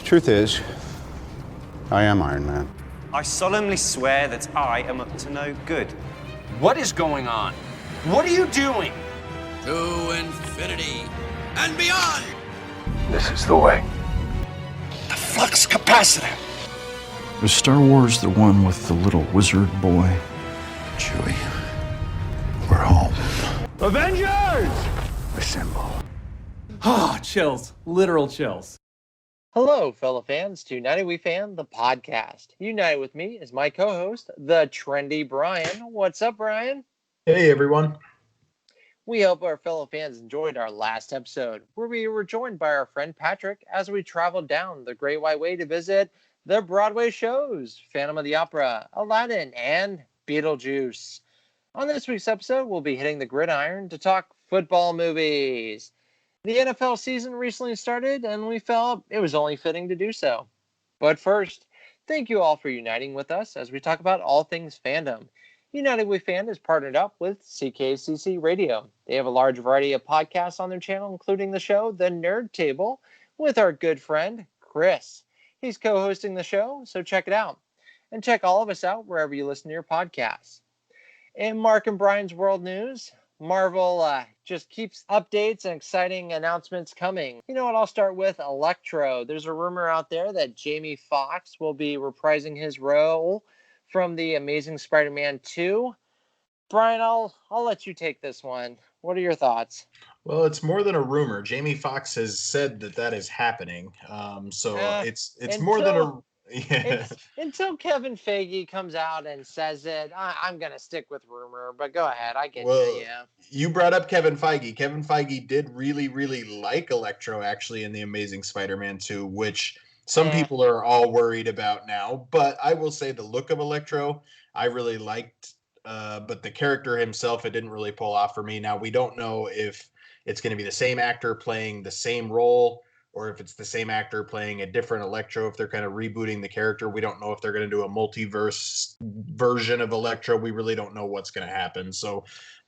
Truth is, I am Iron Man. I solemnly swear that I am up to no good. What is going on? What are you doing? To infinity and beyond! This is the way. The flux capacitor. Is Star Wars the one with the little wizard boy? Chewie, we're home. Avengers! Assemble. Ah, chills. Literal chills. Hello, fellow fans, to United We Fan, the podcast. United with me is my co-host, the trendy Brian. What's up, Brian? Hey, everyone. We hope our fellow fans enjoyed our last episode, where we were joined by our friend Patrick as we traveled down the Great White Way to visit the Broadway shows, Phantom of the Opera, Aladdin, and Beetlejuice. On this week's episode, we'll be hitting the gridiron to talk football movies. The NFL season recently started, and we felt it was only fitting to do so. But first, thank you all for uniting with us as we talk about all things fandom. United We Fan is partnered up with CKCC Radio. They have a large variety of podcasts on their channel, including the show The Nerd Table with our good friend, Chris. He's co-hosting the show, so check it out. And check all of us out wherever you listen to your podcasts. In Mark and Bryan's World News, Marvel just keeps updates and exciting announcements coming. You know what? I'll start with Electro. There's a rumor out there that Jamie Foxx will be reprising his role from the Amazing Spider-Man 2. Brian, I'll let you take this one. What are your thoughts? Well, it's more than a rumor. Jamie Foxx has said that is happening. It's more than a... Yeah. Until Kevin Feige comes out and says it, I'm going to stick with rumor, but go ahead. I get you, yeah. You brought up Kevin Feige. Kevin Feige did really, really like Electro, actually, in The Amazing Spider-Man 2, which some people are all worried about now. But I will say the look of Electro, I really liked, but the character himself, it didn't really pull off for me. Now, we don't know if it's going to be the same actor playing the same role, or if it's the same actor playing a different Electro, if they're kind of rebooting the character. We don't know if they're going to do a multiverse version of Electro. We really don't know what's going to happen. So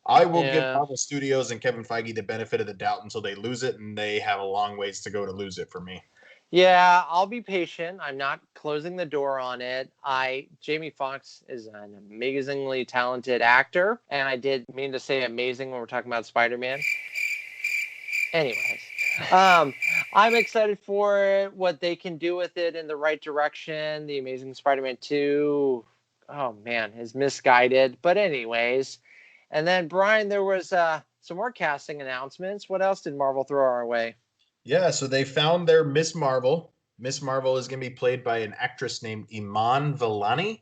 I will give Marvel Studios and Kevin Feige the benefit of the doubt until they lose it, and they have a long ways to go to lose it for me. Yeah, I'll be patient. I'm not closing the door on it. Jamie Foxx is an amazingly talented actor, and I did mean to say amazing when we're talking about Spider-Man. Anyways. I'm excited for what they can do with it in the right direction. The Amazing Spider-Man 2, oh man, is misguided. But anyways, and then Brian, there was some more casting announcements. What else did Marvel throw our way? Yeah, so they found their Miss Marvel. Miss Marvel is going to be played by an actress named Iman Vellani.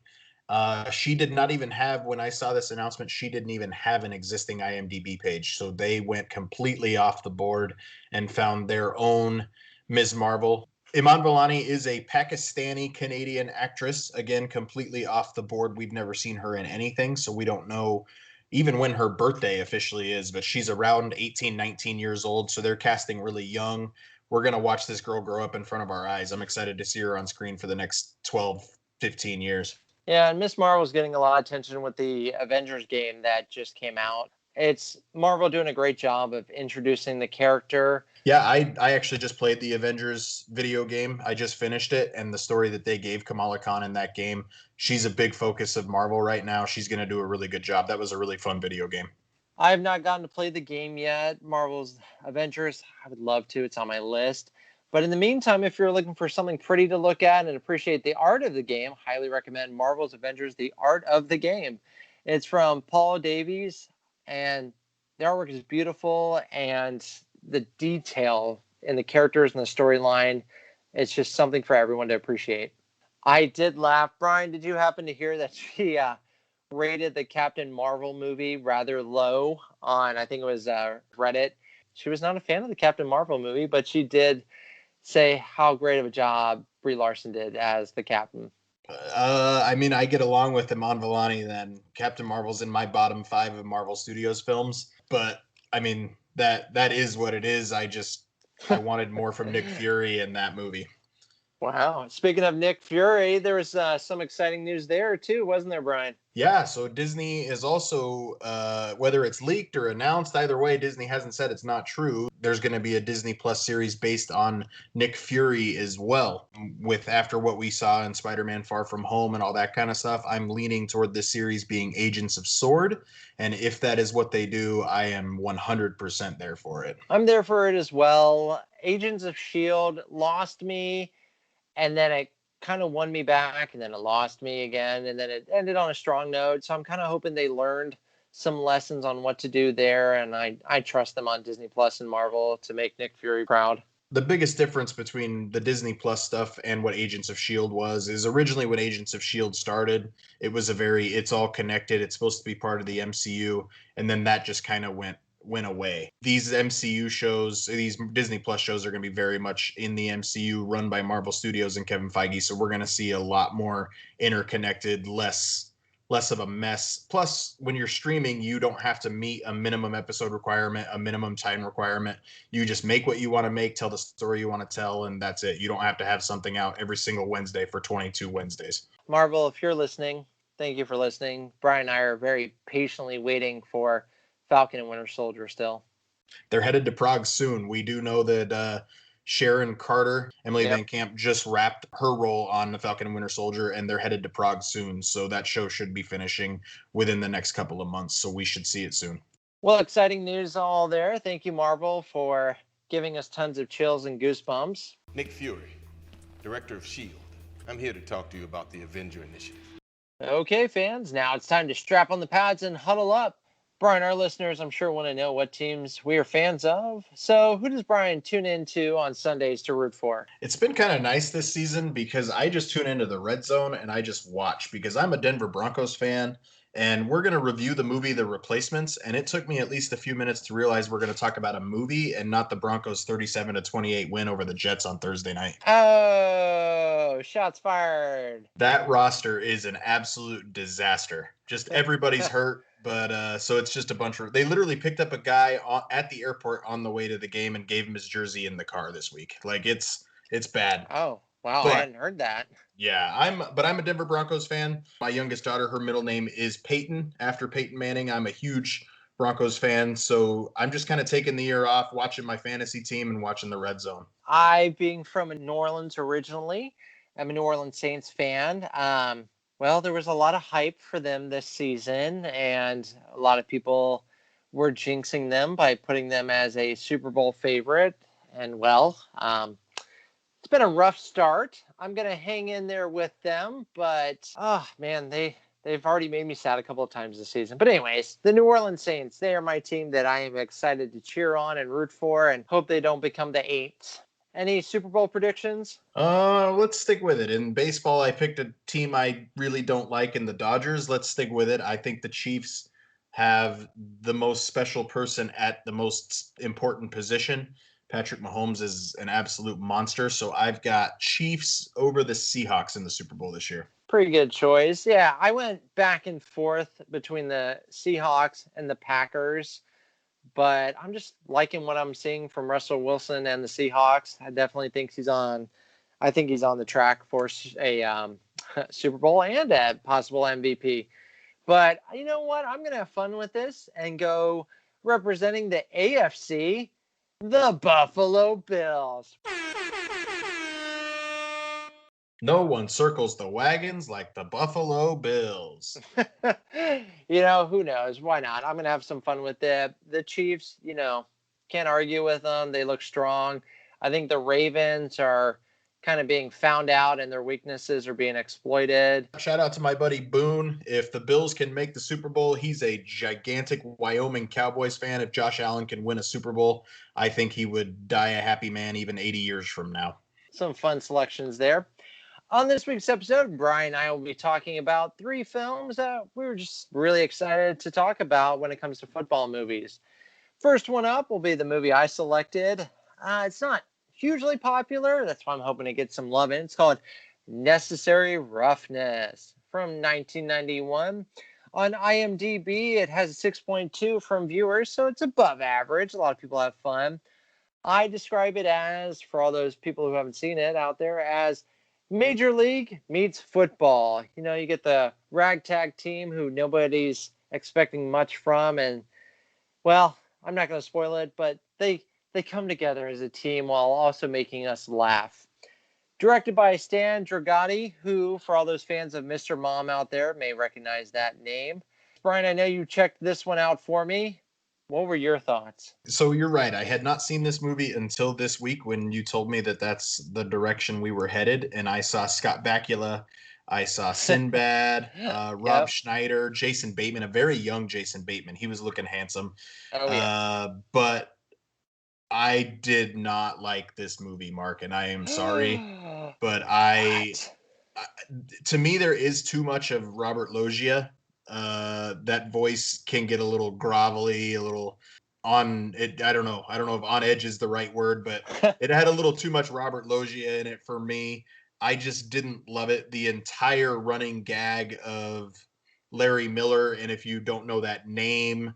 She did not even have, when I saw this announcement, she didn't even have an existing IMDb page. So they went completely off the board and found their own Ms. Marvel. Iman Vellani is a Pakistani-Canadian actress. Again, completely off the board. We've never seen her in anything, so we don't know even when her birthday officially is, but she's around 18, 19 years old, so they're casting really young. We're going to watch this girl grow up in front of our eyes. I'm excited to see her on screen for the next 12, 15 years. Yeah, and Miss Marvel's getting a lot of attention with the Avengers game that just came out. It's Marvel doing a great job of introducing the character. Yeah, I actually just played the Avengers video game. I just finished it, and the story that they gave Kamala Khan in that game, she's a big focus of Marvel right now. She's going to do a really good job. That was a really fun video game. I have not gotten to play the game yet. Marvel's Avengers, I would love to. It's on my list. But in the meantime, if you're looking for something pretty to look at and appreciate the art of the game, highly recommend Marvel's Avengers, The Art of the Game. It's from Paul Davies, and the artwork is beautiful, and the detail in the characters and the storyline, it's just something for everyone to appreciate. I did laugh. Brian, did you happen to hear that she rated the Captain Marvel movie rather low on, I think it was Reddit? She was not a fan of the Captain Marvel movie, but she did say how great of a job Brie Larson did as the Captain. I mean, I get along with Iman Vellani. Then Captain Marvel's in my bottom 5 of Marvel Studios films. But I mean, that is what it is. I wanted more from Nick Fury in that movie. Wow. Speaking of Nick Fury, there was some exciting news there too, wasn't there, Brian? Yeah, so Disney is also, whether it's leaked or announced, either way, Disney hasn't said it's not true. There's going to be a Disney Plus series based on Nick Fury as well. With after what we saw in Spider-Man Far From Home and all that kind of stuff, I'm leaning toward this series being Agents of S.W.O.R.D. And if that is what they do, I am 100% there for it. I'm there for it as well. Agents of S.H.I.E.L.D. lost me, and then it kind of won me back, and then it lost me again, and then it ended on a strong note. So I'm kind of hoping they learned some lessons on what to do there, and I trust them on Disney Plus and Marvel to make Nick Fury proud. The biggest difference between the Disney Plus stuff and what Agents of S.H.I.E.L.D. was is originally when Agents of S.H.I.E.L.D. started, it was it's all connected. It's supposed to be part of the MCU. And then that just kind of went away. These MCU shows, these Disney Plus shows are going to be very much in the MCU run by Marvel Studios and Kevin Feige. So we're going to see a lot more interconnected, less of a mess. Plus, when you're streaming, you don't have to meet a minimum episode requirement, a minimum time requirement. You just make what you want to make, tell the story you want to tell, and that's it. You don't have to have something out every single Wednesday for 22 Wednesdays. Marvel, if you're listening, thank you for listening. Brian and I are very patiently waiting for Falcon and Winter Soldier still. They're headed to Prague soon. We do know that Sharon Carter, Emily Van Camp, just wrapped her role on the Falcon and Winter Soldier, and they're headed to Prague soon. So that show should be finishing within the next couple of months. So we should see it soon. Well, exciting news all there. Thank you, Marvel, for giving us tons of chills and goosebumps. Nick Fury, director of S.H.I.E.L.D. I'm here to talk to you about the Avenger Initiative. Okay, fans, now it's time to strap on the pads and huddle up. Brian, our listeners, I'm sure, want to know what teams we are fans of. So who does Brian tune into on Sundays to root for? It's been kind of nice this season because I just tune into the Red Zone and I just watch because I'm a Denver Broncos fan. And we're going to review the movie The Replacements. And it took me at least a few minutes to realize we're going to talk about a movie and not the Broncos 37-28 win over the Jets on Thursday night. Oh, shots fired. That roster is an absolute disaster. Just everybody's hurt. But so it's just a bunch of, they literally picked up a guy at the airport on the way to the game and gave him his jersey in the car this week. Like it's bad. Oh, wow. But, I hadn't heard that. Yeah, I'm a Denver Broncos fan. My youngest daughter, her middle name is Peyton after Peyton Manning. I'm a huge Broncos fan. So I'm just kind of taking the year off, watching my fantasy team and watching the Red Zone. I, being from New Orleans originally, I'm a New Orleans Saints fan. Well, there was a lot of hype for them this season, and a lot of people were jinxing them by putting them as a Super Bowl favorite. And, well, it's been a rough start. I'm going to hang in there with them, but, oh, man, they've already made me sad a couple of times this season. But anyways, the New Orleans Saints, they are my team that I am excited to cheer on and root for and hope they don't become the Aints. Any Super Bowl predictions? Let's stick with it. In baseball, I picked a team I really don't like in the Dodgers. Let's stick with it. I think the Chiefs have the most special person at the most important position. Patrick Mahomes is an absolute monster. So I've got Chiefs over the Seahawks in the Super Bowl this year. Pretty good choice. Yeah, I went back and forth between the Seahawks and the Packers. But I'm just liking what I'm seeing from Russell Wilson and the Seahawks. I definitely think he's on the track for a Super Bowl and a possible MVP. But you know what? I'm going to have fun with this and go representing the AFC, the Buffalo Bills. No one circles the wagons like the Buffalo Bills. You know, who knows? Why not? I'm going to have some fun with it. The Chiefs, you know, can't argue with them. They look strong. I think the Ravens are kind of being found out and their weaknesses are being exploited. Shout out to my buddy Boone. If the Bills can make the Super Bowl, he's a gigantic Wyoming Cowboys fan. If Josh Allen can win a Super Bowl, I think he would die a happy man even 80 years from now. Some fun selections there. On this week's episode, Brian and I will be talking about 3 films that we were just really excited to talk about when it comes to football movies. First one up will be the movie I selected. It's not hugely popular. That's why I'm hoping to get some love in. It's called Necessary Roughness from 1991. On IMDb, it has a 6.2 from viewers, so it's above average. A lot of people have fun. I describe it as, for all those people who haven't seen it out there, as Major League meets football. You know, you get the ragtag team who nobody's expecting much from, and well, I'm not going to spoil it, but they come together as a team while also making us laugh. Directed by Stan Dragoti, who, for all those fans of Mr. Mom out there, may recognize that name. Brian, I know you checked this one out for me. What were your thoughts? So you're right. I had not seen this movie until this week when you told me that that's the direction we were headed. And I saw Scott Bakula. I saw Sinbad, Rob Schneider, Jason Bateman, a very young Jason Bateman. He was looking handsome. Oh, yeah. But I did not like this movie, Mark, and I am sorry. But to me, there is too much of Robert Loggia. That voice can get a little grovelly, a little on it. I don't know if on edge is the right word, but it had a little too much Robert Loggia in it for me. I just didn't love it. The entire running gag of Larry Miller, and if you don't know that name,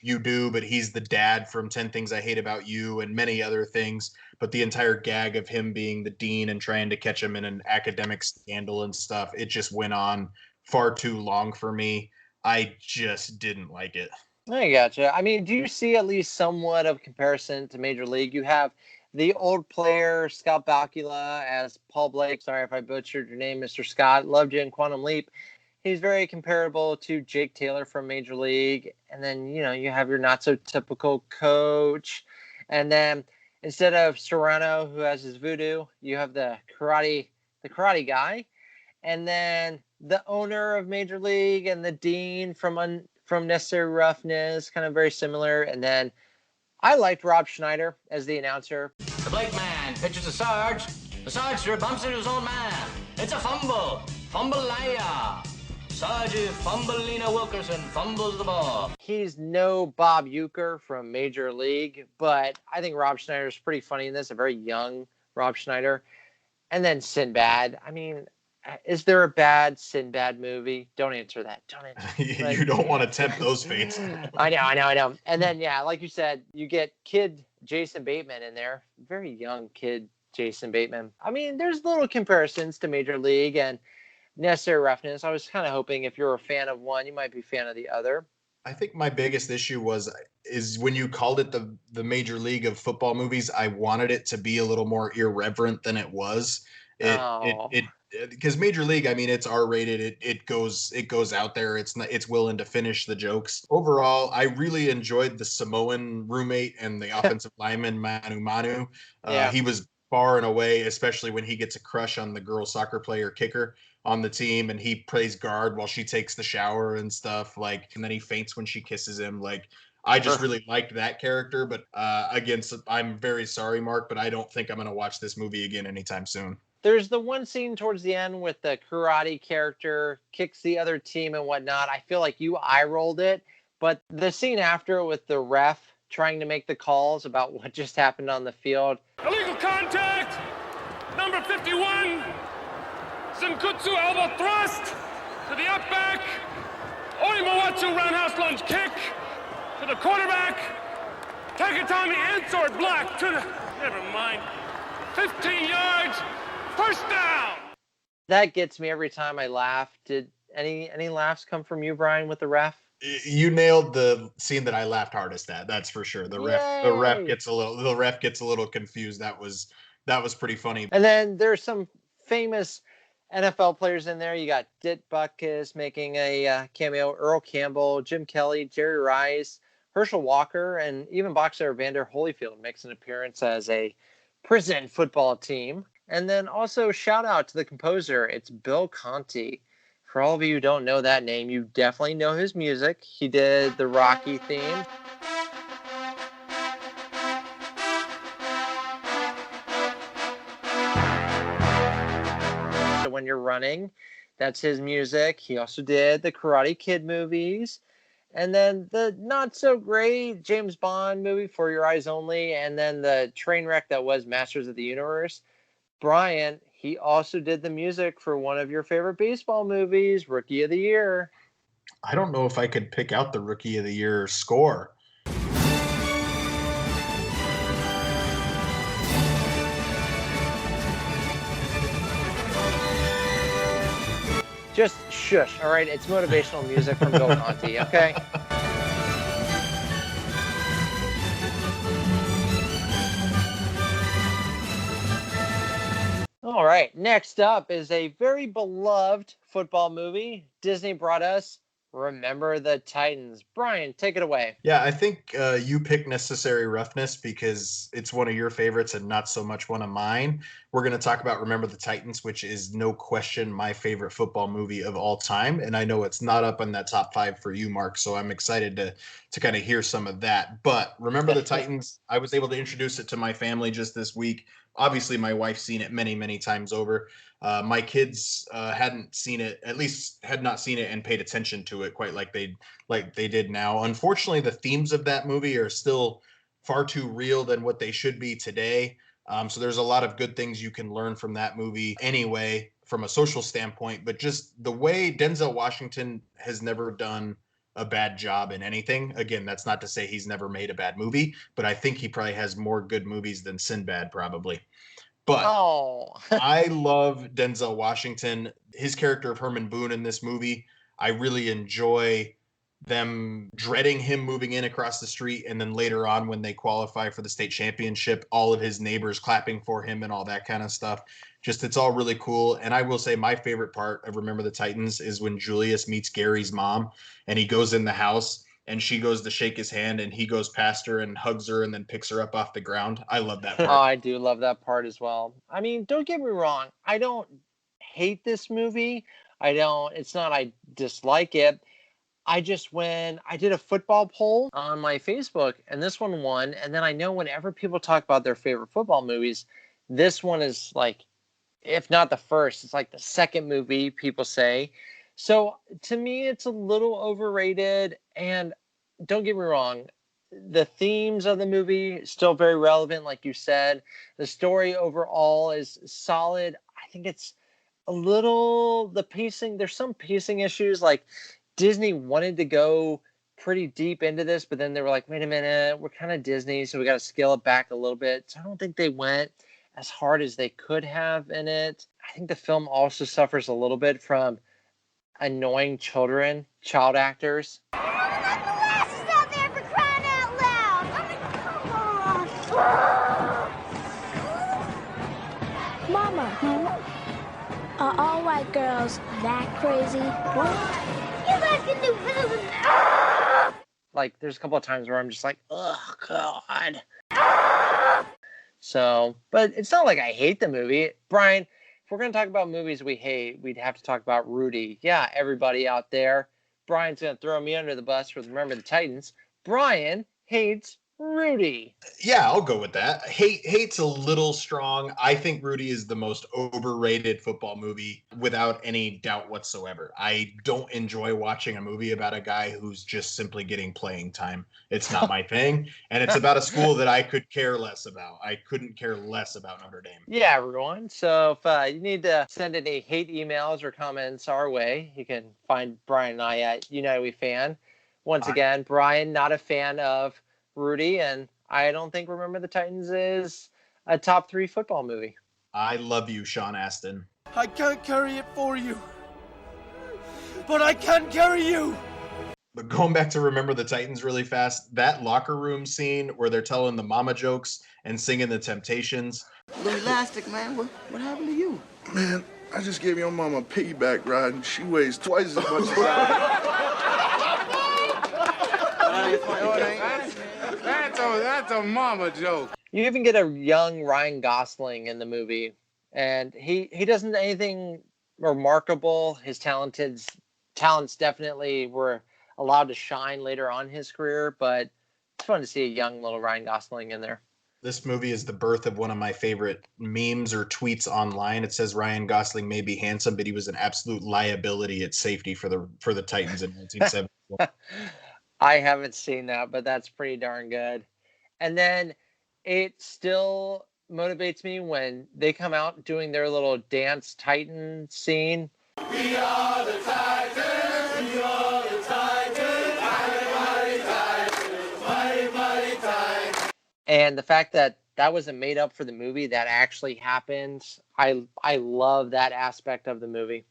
you do, but he's the dad from 10 Things I Hate About You and many other things. But the entire gag of him being the dean and trying to catch him in an academic scandal and stuff, it just went on far too long for me. I just didn't like it. I gotcha. I mean, do you see at least somewhat of comparison to Major League? You have the old player, Scott Bakula, as Paul Blake. Sorry if I butchered your name, Mr. Scott. Loved you in Quantum Leap. He's very comparable to Jake Taylor from Major League. And then, you know, you have your not so typical coach. And then instead of Serrano, who has his voodoo, you have the karate guy. And then the owner of Major League and the dean from Necessary Roughness, kind of very similar. And then I liked Rob Schneider as the announcer. The Blake man pitches to Sarge. The Sarge sure bumps into his own man. It's a fumble. Fumble-laya. Sarge Fumbleina Wilkerson fumbles the ball. He's no Bob Uecker from Major League, but I think Rob Schneider is pretty funny in this, a very young Rob Schneider. And then Sinbad. I mean, is there a bad Sinbad movie? Don't answer that. Don't answer that. You don't want to tempt those fates. I know. And then, yeah, like you said, you get kid Jason Bateman in there. Very young kid Jason Bateman. I mean, there's little comparisons to Major League and Necessary Roughness. I was kind of hoping if you're a fan of one, you might be a fan of the other. I think my biggest issue is when you called it the Major League of football movies, I wanted it to be a little more irreverent than it was. Because Major League, I mean, it's R-rated. It goes out there. It's willing to finish the jokes. Overall, I really enjoyed the Samoan roommate and the offensive lineman Manu. He was far and away, especially when he gets a crush on the girl soccer player kicker on the team, and he plays guard while she takes the shower and stuff. Like, and then he faints when she kisses him. Like, I just really liked that character. But again, I'm very sorry, Mark, but I don't think I'm going to watch this movie again anytime soon. There's the one scene towards the end with the karate character kicks the other team and whatnot. I feel like you eye-rolled it, but the scene after with the ref trying to make the calls about what just happened on the field. Illegal contact! Number 51! Senkutsu elbow thrust! To the up back! Oimawatsu roundhouse lunge kick! To the quarterback! Takatami Answer block to the... Never mind. 15 yards! First down! That gets me every time I laugh. Did any laughs come from you, Brian, with the ref? You nailed the scene that I laughed hardest at. That's for sure. The ref gets a little confused. That was pretty funny. And then there's some famous NFL players in there. You got Dit Butkus making a cameo, Earl Campbell, Jim Kelly, Jerry Rice, Herschel Walker, and even boxer Evander Holyfield makes an appearance as a prison football team. And then also shout out to the composer. It's Bill Conti. For all of you who don't know that name, you definitely know his music. He did the Rocky theme. When you're running, that's his music. He also did the Karate Kid movies. And then the not so great James Bond movie, For Your Eyes Only. And then the train wreck that was Masters of the Universe. Brian, he also did the music for one of your favorite baseball movies, Rookie of the Year. I don't know if I could pick out the Rookie of the Year score. Just shush, all right? It's motivational music from Bill Conti, okay? All right, next up is a very beloved football movie. Disney brought us Remember the Titans. Brian, take it away. Yeah, I think you picked Necessary Roughness because it's one of your favorites and not so much one of mine. We're going to talk about Remember the Titans, which is no question my favorite football movie of all time. And I know it's not up in that top 5 for you, Mark, so I'm excited to kind of hear some of that. But Remember the Titans, I was able to introduce it to my family just this week. Obviously, my wife's seen it many, many times over. My kids hadn't seen it, at least had not seen it and paid attention to it quite like they did now. Unfortunately, the themes of that movie are still far too real than what they should be today. So there's a lot of good things you can learn from that movie anyway, from a social standpoint. But just the way Denzel Washington has never done a bad job in anything. Again, that's not to say he's never made a bad movie, but I think he probably has more good movies than Sinbad, probably. But I love Denzel Washington. His character of Herman Boone in this movie, I really enjoy them dreading him moving in across the street. And then later on, when they qualify for the state championship, all of his neighbors clapping for him and all that kind of stuff. Just, it's all really cool. And I will say my favorite part of Remember the Titans is when Julius meets Gary's mom and he goes in the house and she goes to shake his hand and he goes past her and hugs her and then picks her up off the ground. I love that part. Oh, I do love that part as well. I mean, don't get me wrong. I don't hate this movie. It's not I dislike it. When I did a football poll on my Facebook and this one won. And then I know whenever people talk about their favorite football movies, this one is like, if not the first, it's like the second movie people say. So to me, it's a little overrated. And don't get me wrong, the themes of the movie still very relevant, like you said. The story overall is solid. I think it's the pacing. There's some pacing issues. Like Disney wanted to go pretty deep into this, but then they were like, wait a minute, we're kind of Disney, so we got to scale it back a little bit. So I don't think they went as hard as they could have in it. I think the film also suffers a little bit from annoying child actors. Mama, are all white girls that crazy? What? You guys can do better. Like, there's a couple of times where I'm just like, oh, God. So, but it's not like I hate the movie. Brian, if we're going to talk about movies we hate, we'd have to talk about Rudy. Yeah, everybody out there. Brian's going to throw me under the bus for Remember the Titans. Brian hates Rudy. Yeah, I'll go with that. Hate's a little strong. I think Rudy is the most overrated football movie without any doubt whatsoever. I don't enjoy watching a movie about a guy who's just simply getting playing time. It's not my thing. And it's about a school that I could care less about. I couldn't care less about Notre Dame. Yeah, everyone. So if you need to send any hate emails or comments our way, you can find Brian and I at United We Fan. Once again, Brian, not a fan of Rudy, and I don't think Remember the Titans is a top 3 football movie. I love you, Sean Astin. I can't carry it for you, but I can carry you. But going back to Remember the Titans really fast, that locker room scene where they're telling the mama jokes and singing the Temptations. Little Elastic, man, what happened to you? Man, I just gave your mama a piggyback ride and she weighs twice as much as I. That's a mama joke. You even get a young Ryan Gosling in the movie, and he doesn't do anything remarkable. His talents definitely were allowed to shine later on in his career, but it's fun to see a young little Ryan Gosling in there. This movie is the birth of one of my favorite memes or tweets online. It says Ryan Gosling may be handsome, but he was an absolute liability at safety for the Titans in 1971. I haven't seen that, but that's pretty darn good. And then it still motivates me when they come out doing their little dance Titan scene. We are the Titans, we are the Titans, mighty, Titans, mighty, Titans. And the fact that wasn't made up for the movie, that actually happened, I love that aspect of the movie.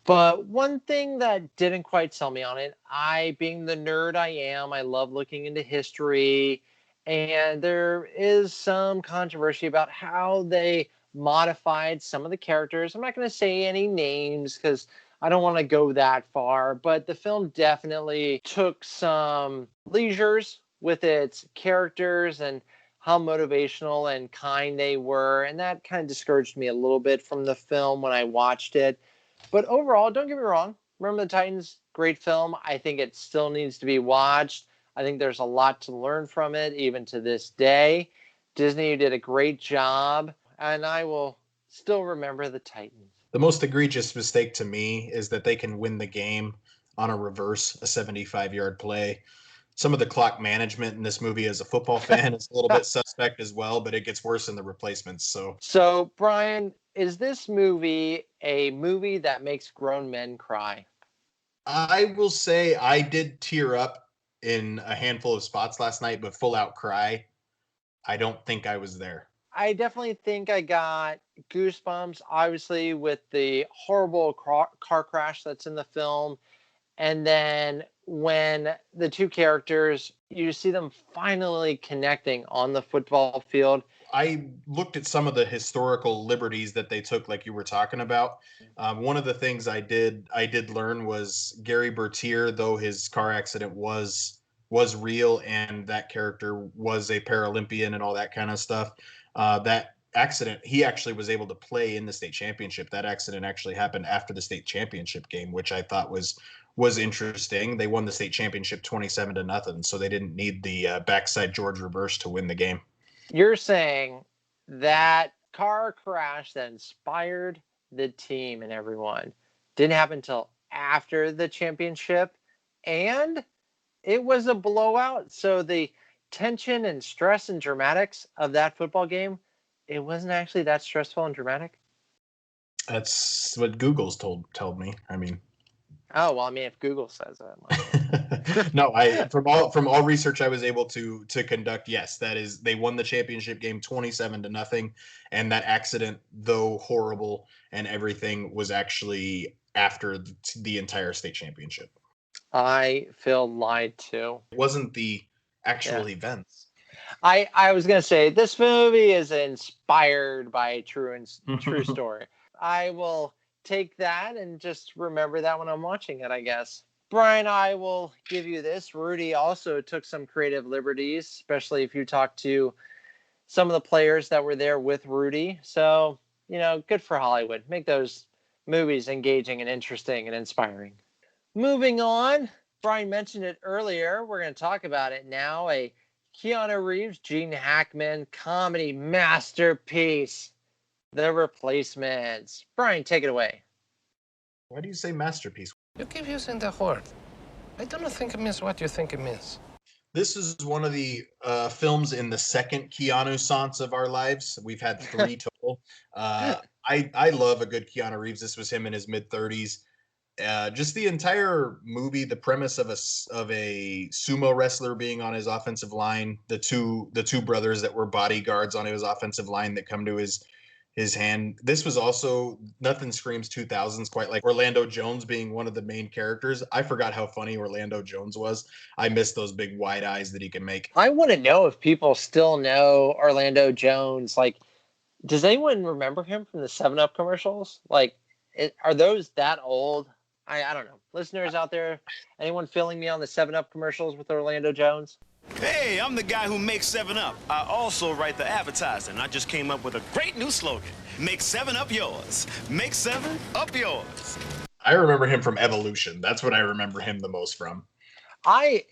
But one thing that didn't quite sell me on it, I, being the nerd I am, I love looking into history, and there is some controversy about how they modified some of the characters. I'm not going to say any names because I don't want to go that far, but the film definitely took some leisures with its characters and how motivational and kind they were, and that kind of discouraged me a little bit from the film when I watched it. But overall, don't get me wrong. Remember the Titans, great film. I think it still needs to be watched. I think there's a lot to learn from it, even to this day. Disney did a great job, and I will still remember the Titans. The most egregious mistake to me is that they can win the game on a 75-yard play. Some of the clock management in this movie as a football fan is a little bit suspect as well, but it gets worse in the replacements. So, Brian, is this movie a movie that makes grown men cry? I will say I did tear up in a handful of spots last night, but full out cry, I don't think I was there. I definitely think I got goosebumps, obviously, with the horrible car crash that's in the film. And then when the two characters, you see them finally connecting on the football field. I looked at some of the historical liberties that they took, like you were talking about. One of the things I did learn was Gary Bertier, though his car accident was real and that character was a Paralympian and all that kind of stuff. That accident, he actually was able to play in the state championship. That accident actually happened after the state championship game, which I thought was interesting. They won the state championship 27-0, so they didn't need the backside George reverse to win the game. You're saying that car crash that inspired the team and everyone didn't happen until after the championship, and it was a blowout. So the tension and stress and dramatics of that football game, it wasn't actually that stressful and dramatic. That's what Google's told me. I mean, oh well, I mean, if Google says that, no, from all research I was able to conduct, yes, that is, they won the championship game 27-0, and that accident, though horrible and everything, was actually after the entire state championship. I feel lied to. It wasn't the actual events. I was gonna say this movie is inspired by a true story. I will take that and just remember that when I'm watching it, I guess. Brian, I will give you this. Rudy also took some creative liberties, especially if you talk to some of the players that were there with Rudy. So, good for Hollywood. Make those movies engaging and interesting and inspiring. Moving on, Brian mentioned it earlier. We're going to talk about it now. A Keanu Reeves, Gene Hackman comedy masterpiece, The Replacements. Brian, take it away. Why do you say masterpiece? You keep using the word. I don't think it means what you think it means. This is one of the films in the second Keanu-sance of our lives. We've had 3 total. I love a good Keanu Reeves. This was him in his mid-30s. Just the entire movie, the premise of a sumo wrestler being on his offensive line, the two brothers that were bodyguards on his offensive line that come to his hand. This was also, nothing screams 2000s quite like Orlando Jones being one of the main characters. I forgot how funny Orlando Jones was. I miss those big wide eyes that he can make. I want to know if people still know Orlando Jones. Like, does anyone remember him from the 7-Up commercials? Like, are those that old? I don't know. Listeners out there, anyone filling me on the 7-Up commercials with Orlando Jones? Hey, I'm the guy who makes 7-Up. I also write the advertising. I just came up with a great new slogan. Make 7-Up yours. Make 7-Up yours. I remember him from Evolution. That's what I remember him the most from.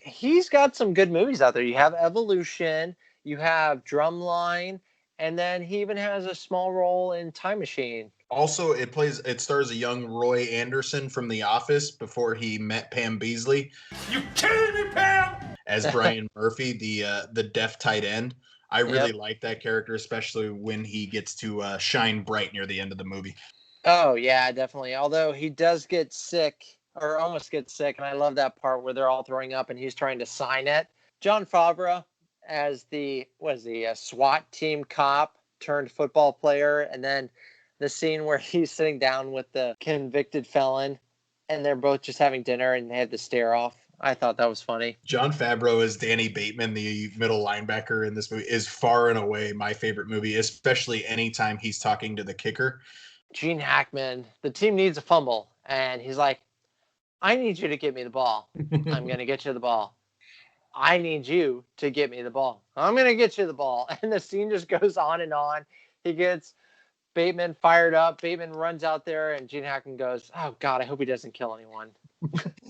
He's got some good movies out there. You have Evolution, you have Drumline, and then he even has a small role in Time Machine. Also, it stars a young Roy Anderson from The Office before he met Pam Beesly. You kidding me, Pam? As Brian Murphy, the deaf tight end. I really like that character, especially when he gets to shine bright near the end of the movie. Oh, yeah, definitely. Although he does get sick, or almost gets sick, and I love that part where they're all throwing up and he's trying to sign it. Jon Favreau as the SWAT team cop turned football player, and then the scene where he's sitting down with the convicted felon and they're both just having dinner and they had the stare off. I thought that was funny. John Favreau as Danny Bateman, the middle linebacker in this movie, is far and away my favorite movie, especially anytime he's talking to the kicker. Gene Hackman, the team needs a fumble. And he's like, I need you to get me the ball. I'm going to get you the ball. I need you to get me the ball. I'm going to get you the ball. And the scene just goes on and on. He gets Bateman fired up. Bateman runs out there, and Gene Hackman goes, oh, God, I hope he doesn't kill anyone.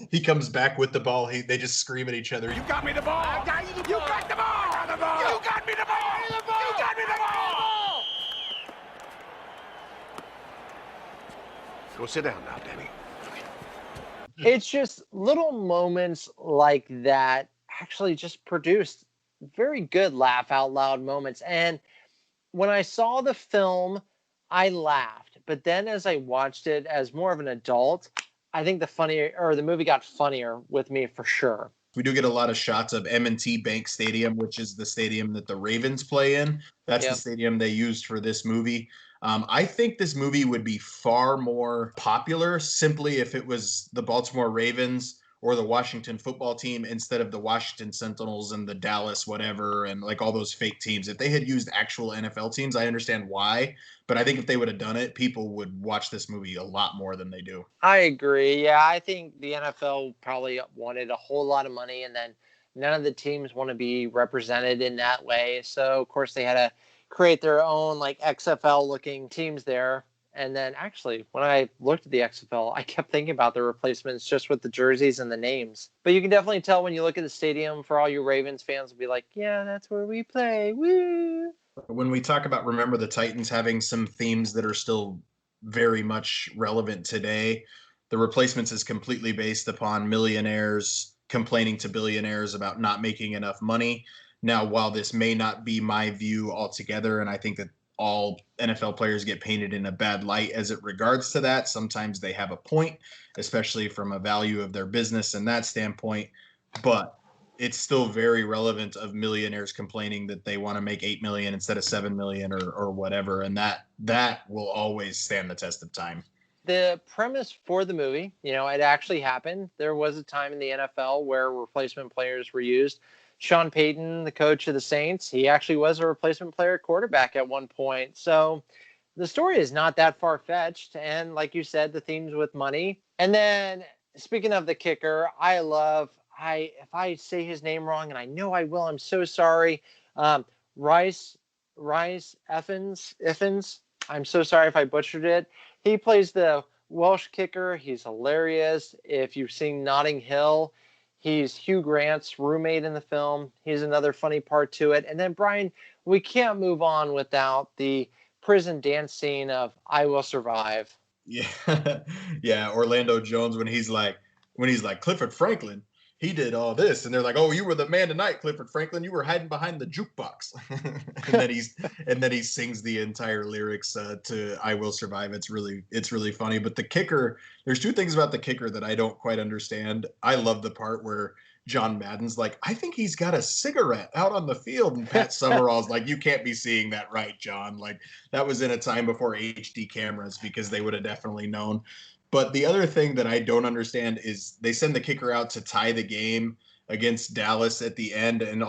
He comes back with the ball. They just scream at each other. You got me the ball. I got you the ball. You got the ball. I got the ball. You got me the ball. You got me the ball. Go sit down now, Danny. It's just little moments like that actually just produced very good laugh out loud moments. And when I saw the film, I laughed. But then as I watched it as more of an adult, I think the movie got funnier with me for sure. We do get a lot of shots of M&T Bank Stadium, which is the stadium that the Ravens play in. That's the stadium they used for this movie. I think this movie would be far more popular simply if it was the Baltimore Ravens or the Washington football team instead of the Washington Sentinels and the Dallas whatever and like all those fake teams. If they had used actual NFL teams, I understand why. But I think if they would have done it, people would watch this movie a lot more than they do. I agree. Yeah, I think the NFL probably wanted a whole lot of money, and then none of the teams want to be represented in that way. So, of course, they had to create their own like XFL-looking teams there. And then actually, when I looked at the XFL, I kept thinking about the replacements just with the jerseys and the names. But you can definitely tell when you look at the stadium, for all you Ravens fans will be like, yeah, that's where we play. Woo! When we talk about Remember the Titans having some themes that are still very much relevant today, the replacements is completely based upon millionaires complaining to billionaires about not making enough money. Now, while this may not be my view altogether, and I think that all NFL players get painted in a bad light as it regards to that. Sometimes they have a point, especially from a value of their business and that standpoint. But it's still very relevant of millionaires complaining that they want to make 8 million instead of 7 million or whatever. And that will always stand the test of time. The premise for the movie, it actually happened. There was a time in the NFL where replacement players were used. Sean Payton, the coach of the Saints, he actually was a replacement player quarterback at one point. So the story is not that far-fetched. And like you said, the themes with money. And then speaking of the kicker, if I say his name wrong, and I know I will, I'm so sorry. Rice Effins. I'm so sorry if I butchered it. He plays the Welsh kicker. He's hilarious. If you've seen Notting Hill, he's Hugh Grant's roommate in the film. He's another funny part to it. And then, Brian, we can't move on without the prison dance scene of I Will Survive. Yeah. Yeah. Orlando Jones, when he's like, Clifford Franklin, he did all this. And they're like, oh, you were the man tonight, Clifford Franklin. You were hiding behind the jukebox. and then he sings the entire lyrics to I Will Survive. It's really funny. But the kicker, there's two things about the kicker that I don't quite understand. I love the part where John Madden's like, I think he's got a cigarette out on the field. And Pat Summerall's like, you can't be seeing that right, John. Like, that was in a time before HD cameras because they would have definitely known. But the other thing that I don't understand is they send the kicker out to tie the game against Dallas at the end, and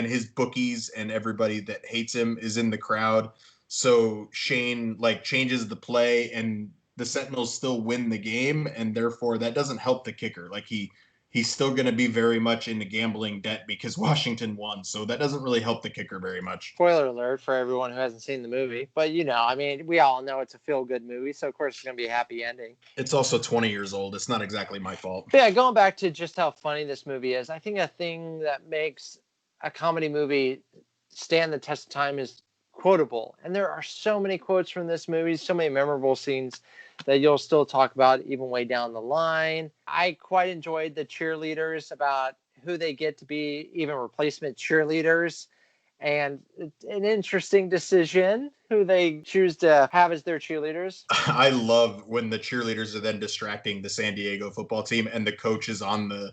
his bookies and everybody that hates him is in the crowd. So Shane changes the play, and the Sentinels still win the game, and therefore that doesn't help the kicker. Like he's still going to be very much into gambling debt because Washington won. So that doesn't really help the kicker very much. Spoiler alert for everyone who hasn't seen the movie. But, we all know it's a feel-good movie. So, of course, it's going to be a happy ending. It's also 20 years old. It's not exactly my fault. But yeah, going back to just how funny this movie is, I think a thing that makes a comedy movie stand the test of time is quotable. And there are so many quotes from this movie, so many memorable scenes that you'll still talk about even way down the line. I quite enjoyed the cheerleaders, about who they get to be even replacement cheerleaders. And it's an interesting decision who they choose to have as their cheerleaders. I love when the cheerleaders are then distracting the San Diego football team and the coach is on the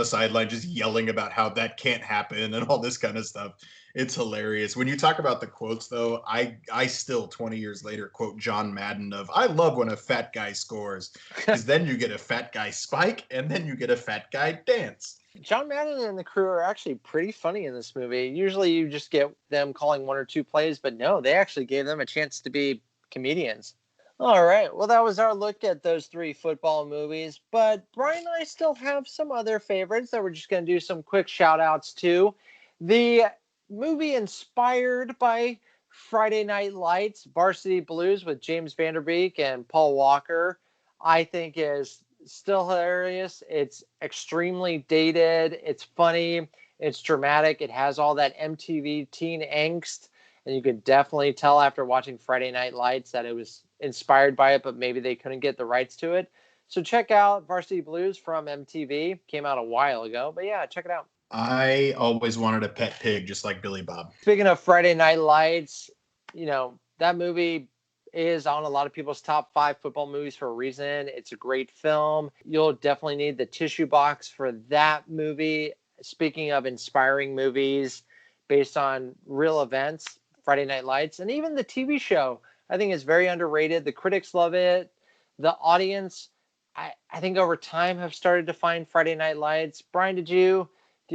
sideline just yelling about how that can't happen and all this kind of stuff. It's hilarious. When you talk about the quotes though, I still 20 years later quote John Madden of I love when a fat guy scores because then you get a fat guy spike and then you get a fat guy dance. John Madden and the crew are actually pretty funny in this movie. Usually you just get them calling one or two plays, but no, they actually gave them a chance to be comedians. All right. Well, that was our look at those 3 football movies, but Brian and I still have some other favorites that we're just going to do some quick shout outs to. The movie inspired by Friday Night Lights, Varsity Blues with James Vanderbeek and Paul Walker, I think is still hilarious. It's extremely dated. It's funny. It's dramatic. It has all that MTV teen angst. And you could definitely tell after watching Friday Night Lights that it was inspired by it, but maybe they couldn't get the rights to it. So check out Varsity Blues from MTV. Came out a while ago, but yeah, check it out. I always wanted a pet pig just like Billy Bob. Speaking of Friday Night Lights, that movie is on a lot of people's top 5 football movies for a reason. It's a great film. You'll definitely need the tissue box for that movie. Speaking of inspiring movies based on real events, Friday Night Lights, and even the TV show, I think is very underrated. The critics love it. The audience, I think over time have started to find Friday Night Lights. Brian, do you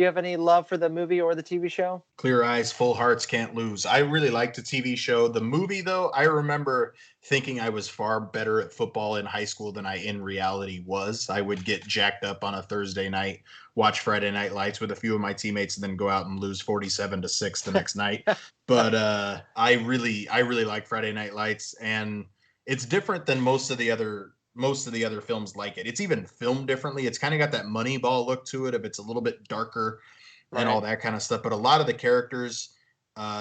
have any love for the movie or the TV show? Clear eyes, full hearts, can't lose. I really liked the TV show. The movie, though, I remember thinking I was far better at football in high school than I in reality was. I would get jacked up on a Thursday night, watch Friday Night Lights with a few of my teammates, and then go out and lose 47-6 the next night. But I really like Friday Night Lights, and it's different than most of the other films like it. It's even filmed differently. It's kind of got that Moneyball look to it if it's a little bit darker and all that kind of stuff. But a lot of the characters,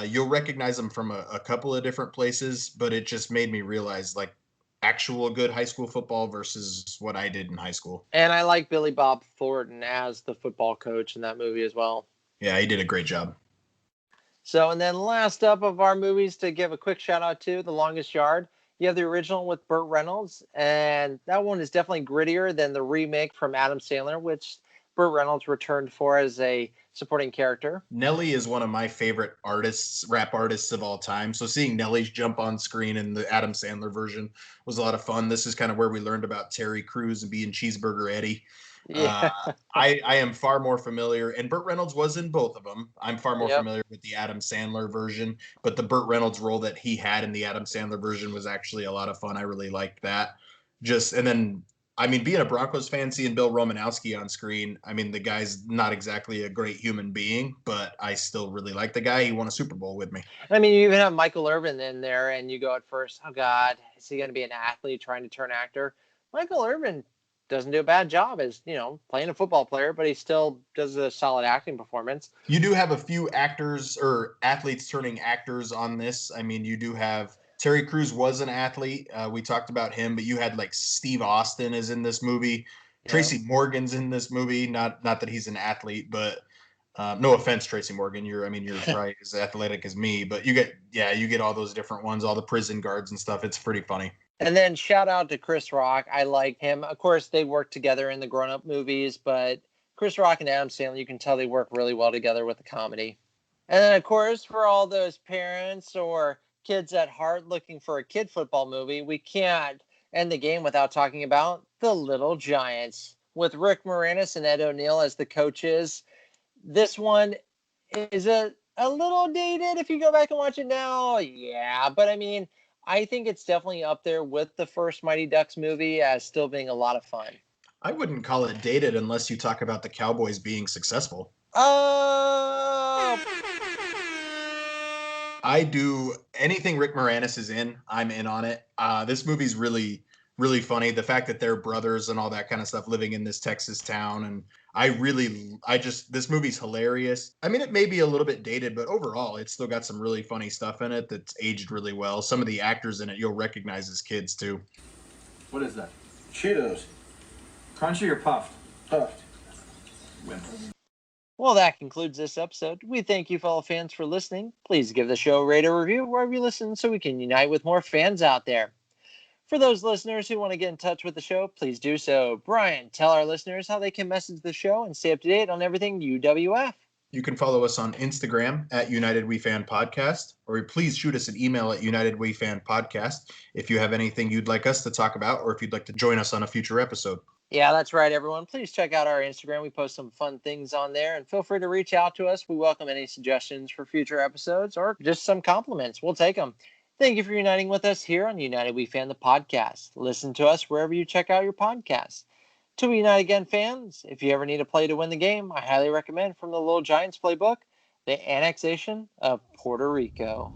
you'll recognize them from a couple of different places, but it just made me realize like actual good high school football versus what I did in high school. And I like Billy Bob Thornton as the football coach in that movie as well. Yeah, he did a great job. So, and then last up of our movies to give a quick shout out to, The Longest Yard. You have the original with Burt Reynolds, and that one is definitely grittier than the remake from Adam Sandler, which Burt Reynolds returned for as a supporting character. Nelly is one of my favorite rap artists of all time. So seeing Nelly jump on screen in the Adam Sandler version was a lot of fun. This is kind of where we learned about Terry Crews and being Cheeseburger Eddie. Yeah. I am far more familiar, and Burt Reynolds was in both of them. I'm far more familiar with the Adam Sandler version, but the Burt Reynolds role that he had in the Adam Sandler version was actually a lot of fun. I really liked that. And then, I mean, being a Broncos fan, seeing Bill Romanowski on screen, I mean, the guy's not exactly a great human being, but I still really like the guy. He won a Super Bowl with me. I mean, you even have Michael Irvin in there, and you go at first, oh, God, is he going to be an athlete trying to turn actor? Michael Irvin doesn't do a bad job as, playing a football player, but he still does a solid acting performance. You do have a few actors or athletes turning actors on this. I mean, you do have Terry Crews was an athlete. We talked about him, but you had like Steve Austin is in this movie. Yeah. Tracy Morgan's in this movie. Not that he's an athlete, but no offense, Tracy Morgan. You're probably as athletic as me, but you get all those different ones, all the prison guards and stuff. It's pretty funny. And then shout out to Chris Rock. I like him. Of course, they work together in the grown-up movies, but Chris Rock and Adam Sandler, you can tell they work really well together with the comedy. And then, of course, for all those parents or kids at heart looking for a kid football movie, we can't end the game without talking about The Little Giants with Rick Moranis and Ed O'Neill as the coaches. This one is a little dated if you go back and watch it now. Yeah, but I mean, I think it's definitely up there with the first Mighty Ducks movie as still being a lot of fun. I wouldn't call it dated unless you talk about the Cowboys being successful. Oh! I do anything Rick Moranis is in, I'm in on it. This movie's really, really funny. The fact that they're brothers and all that kind of stuff living in this Texas town. And this movie's hilarious. I mean, it may be a little bit dated, but overall, it's still got some really funny stuff in it that's aged really well. Some of the actors in it, you'll recognize as kids too. What is that? Cheetos. Crunchy or puffed? Puffed. Win. Well, that concludes this episode. We thank you, fellow fans, for listening. Please give the show a rate or review wherever you listen so we can unite with more fans out there. For those listeners who want to get in touch with the show, please do so. Brian, tell our listeners how they can message the show and stay up to date on everything UWF. You can follow us on Instagram at United We Fan Podcast, or please shoot us an email at United We Fan Podcast if you have anything you'd like us to talk about or if you'd like to join us on a future episode. Yeah, that's right, everyone. Please check out our Instagram. We post some fun things on there, and feel free to reach out to us. We welcome any suggestions for future episodes or just some compliments. We'll take them. Thank you for uniting with us here on United We Fan, the podcast. Listen to us wherever you check out your podcasts. To Unite Again fans, if you ever need a play to win the game, I highly recommend from the Little Giants playbook, the annexation of Puerto Rico.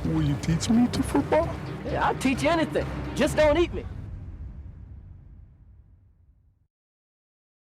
Will you teach me to football? Yeah, I'll teach you anything. Just don't eat me.